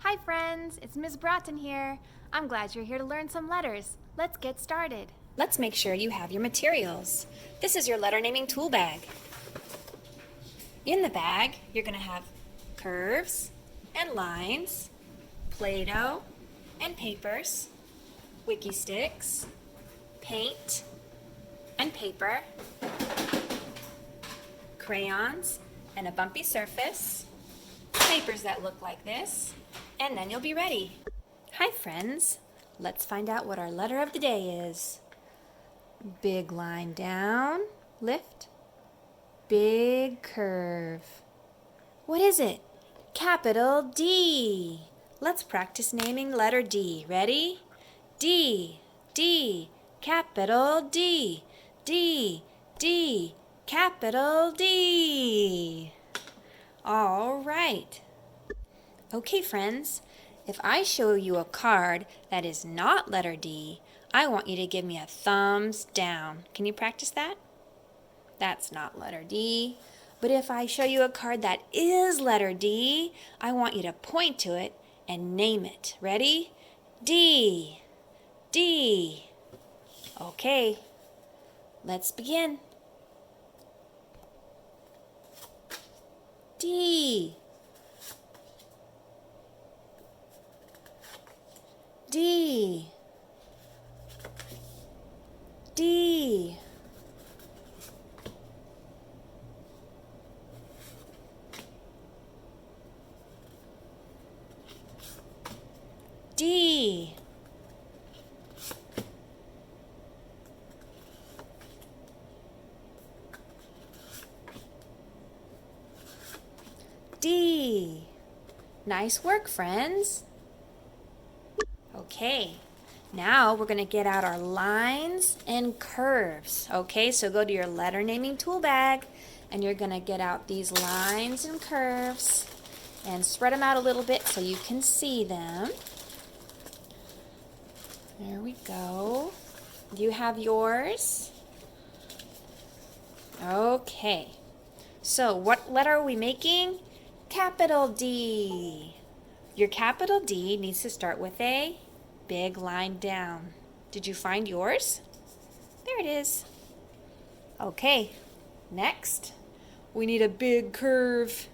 Hi friends, it's Ms. Broughton here. I'm glad you're here to learn some letters. Let's get started. Let's make sure you have your materials. This is your letter naming tool bag. In the bag, you're going to have curves and lines, Play-Doh and papers, Wiki Sticks, paint and paper, crayons and a bumpy surface, papers that look like this, and then you'll be ready. Hi friends, let's find out what our letter of the day is. Big line down, lift, big curve. What is it? Capital D. Let's practice naming letter D. Ready? D, D, capital D, D, D, capital D. All right. Okay, friends, if I show you a card that is not letter D, I want you to give me a thumbs down. Can you practice that? That's not letter D. But if I show you a card that is letter D, I want you to point to it and name it. Ready? D. D. Okay, let's begin. D. D. D. D. D. Nice work, friends. Okay, now we're going to get out our lines and curves. Okay, so go to your letter naming tool bag and you're going to get out these lines and curves and spread them out a little bit so you can see them. There we go. Do you have yours? Okay, so what letter are we making? Capital D. Your capital D needs to start with a big line down. Did you find yours? There it is. Okay, next, we need a big curve.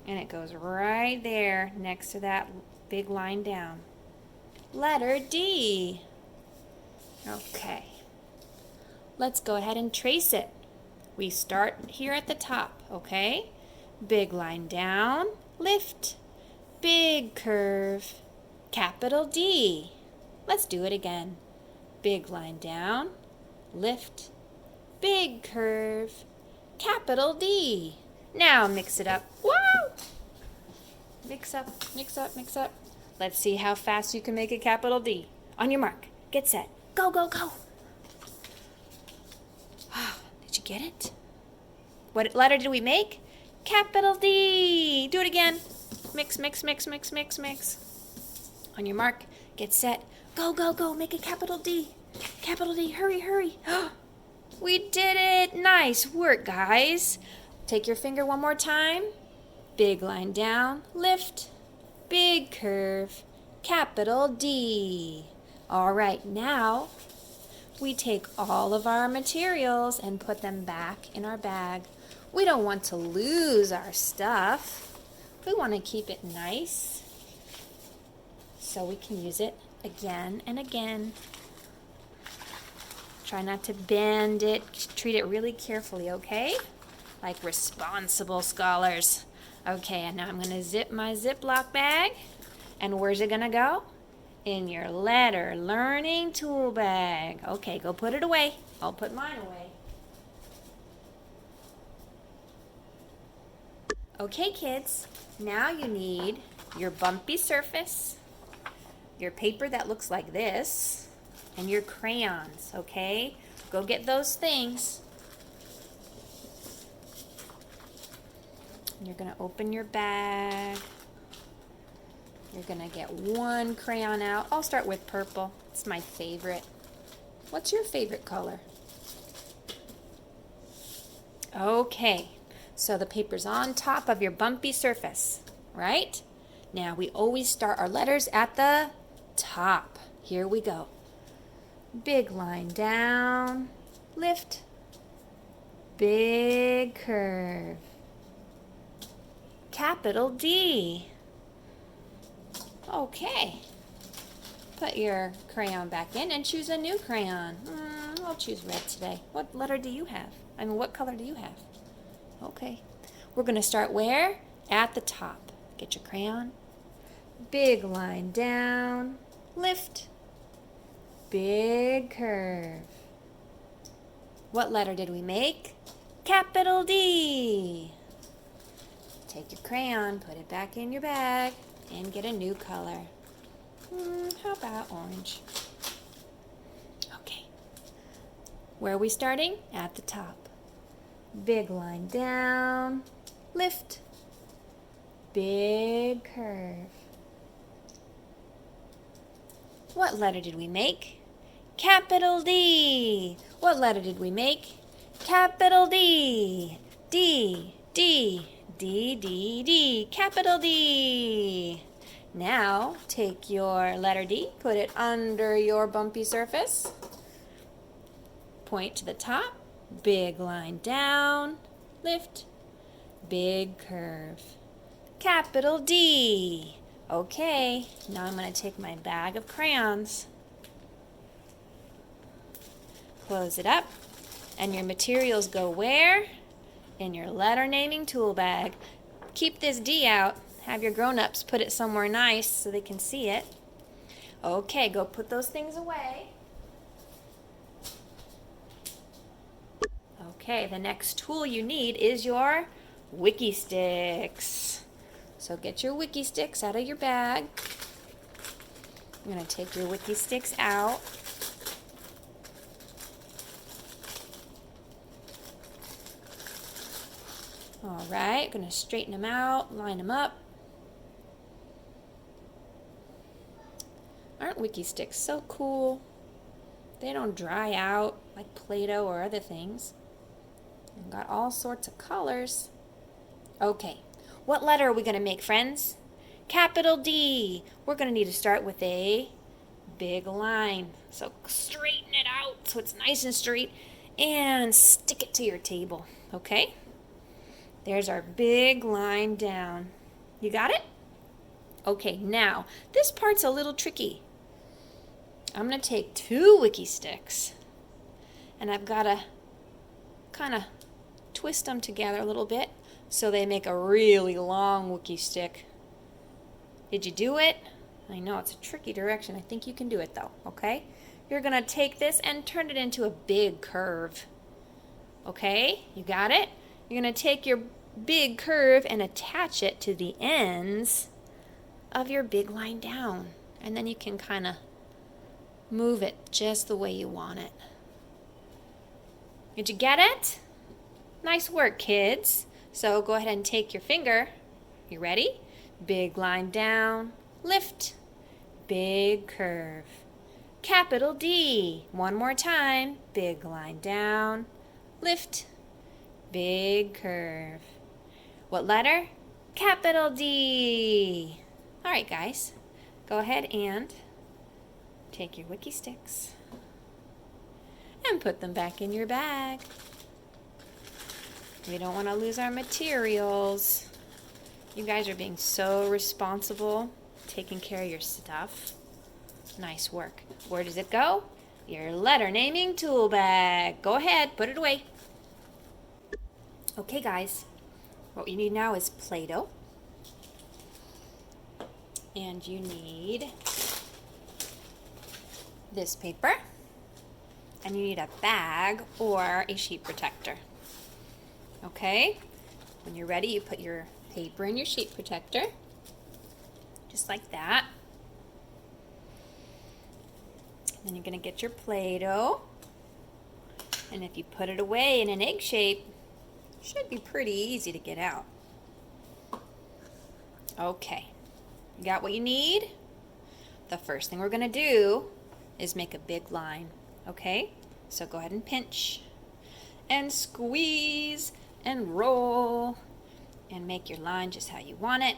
And it goes right there next to that big line down. Letter D. Okay, let's go ahead and trace it. We start here at the top, okay? Big line down, lift, big curve, capital D. Let's do it again. Big line down, lift, big curve, capital D. Now mix it up. Woo! Mix up, mix up, mix up. Let's see how fast you can make a capital D. On your mark, get set, go, go, go. Did you get it? What letter did we make? Capital D. Do it again. Mix, mix, mix, mix, mix, mix. On your mark, get set, go, go, go. Make a capital D. Capital D, hurry, hurry. We did it. Nice work, guys. Take your finger one more time. Big line down, lift, big curve, capital D. All right, now we take all of our materials and put them back in our bag. We don't want to lose our stuff. We want to keep it nice so we can use it again and again. Try not to bend it. Treat it really carefully, okay? Like responsible scholars. Okay, and now I'm going to zip my Ziploc bag. And where's it going to go? In your letter learning tool bag. Okay, go put it away. I'll put mine away. Okay, kids, now you need your bumpy surface, your paper that looks like this, and your crayons, okay? Go get those things. You're going to open your bag. You're going to get one crayon out. I'll start with purple. It's my favorite. What's your favorite color? Okay, so the paper's on top of your bumpy surface, right? Now we always start our letters at the top. Here we go. Big line down, lift, big curve. Capital D. Okay. Put your crayon back in and choose a new crayon. I'll choose red today. What letter do you have? What color do you have? Okay. We're going to start where? At the top. Get your crayon. Big line down, lift, big curve. What letter did we make? Capital D. Take your crayon, put it back in your bag, and get a new color. How about orange? Okay. Where are we starting? At the top. Big line down, lift, big curve. What letter did we make? Capital D. What letter did we make? Capital D. D, D, D, D, D. Capital D. Now, take your letter D, put it under your bumpy surface. Point to the top, big line down, lift, big curve. Capital D. Okay, now I'm going to take my bag of crayons. Close it up, and your materials go where? In your letter naming tool bag. Keep this D out. Have your grown-ups put it somewhere nice so they can see it. Okay, go put those things away. Okay, the next tool you need is your Wiki Sticks. So get your Wiki Sticks out of your bag. I'm going to take your Wiki Sticks out. All right, going to straighten them out, line them up. Aren't Wiki Sticks so cool? They don't dry out like Play-Doh or other things. They've got all sorts of colors. Okay, what letter are we going to make, friends? Capital D. We're going to need to start with a big line. So straighten it out so it's nice and straight and stick it to your table, okay? There's our big line down. You got it? Okay, now, this part's a little tricky. I'm going to take 2 Wiki Sticks, and I've got to kind of twist them together a little bit so they make a really long Wiki Stick. Did you do it? I know it's a tricky direction. I think you can do it though, okay? You're going to take this and turn it into a big curve. Okay, you got it? You're going to take your big curve and attach it to the ends of your big line down. And then you can kind of move it just the way you want it. Did you get it? Nice work, kids. So go ahead and take your finger. You ready? Big line down, lift, big curve. Capital D. One more time. Big line down, lift, big curve. What letter? Capital D. All right, guys. Go ahead and take your Wiki Sticks and put them back in your bag. We don't want to lose our materials. You guys are being so responsible, taking care of your stuff. Nice work. Where does it go? Your letter naming tool bag. Go ahead, put it away. Okay, guys. What you need now is Play-Doh. And you need this paper. And you need a bag or a sheet protector. Okay? When you're ready, you put your paper in your sheet protector. Just like that. Then you're going to get your Play-Doh. And if you put it away in an egg shape, it should be pretty easy to get out. Okay. You got what you need? The first thing we're going to do is make a big line. Okay? So go ahead and pinch and squeeze and roll and make your line just how you want it.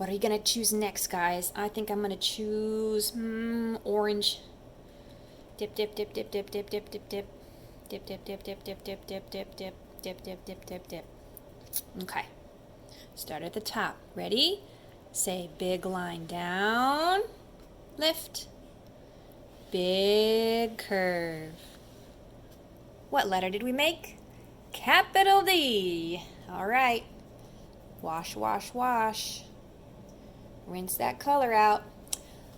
What are you going to choose next, guys? I think I'm going to choose orange. Dip, dip, dip, dip, dip, dip, dip, dip, dip. Dip, dip, dip, dip, dip, dip, dip, dip, dip, dip, dip, dip, dip, dip. Okay. Start at the top. Ready? Say big line down, lift, big curve. What letter did we make? Capital D. All right. Wash, wash, wash. Rinse that color out.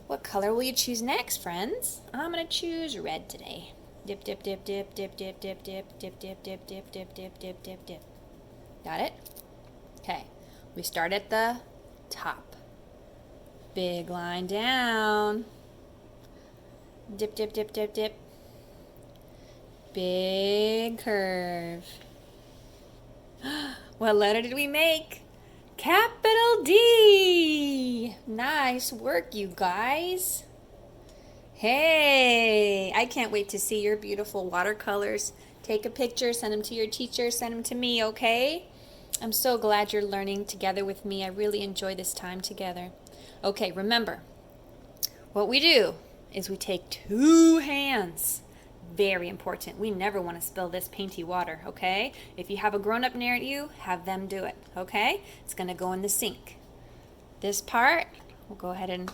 What color will you choose next, friends? I'm going to choose red today. Dip, dip, dip, dip, dip, dip, dip, dip, dip, dip, dip, dip, dip, dip, dip, dip, dip. Got it? Okay. We start at the top. Big line down. Dip, dip, dip, dip, dip. Big curve. What letter did we make? Capital D. Nice work, you guys. Hey, I can't wait to see your beautiful watercolors. Take a picture, send them to your teacher, send them to me, okay? I'm so glad you're learning together with me. I really enjoy this time together. Okay, remember, what we do is we take 2 hands. Very important. We never want to spill this painty water, okay? If you have a grown-up near you, have them do it, okay? It's going to go in the sink. This part, we'll go ahead and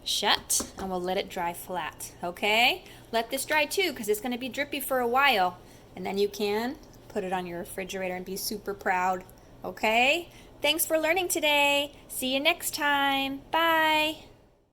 shut, and we'll let it dry flat, okay? Let this dry too, because it's going to be drippy for a while, and then you can put it on your refrigerator and be super proud, okay? Thanks for learning today. See you next time. Bye.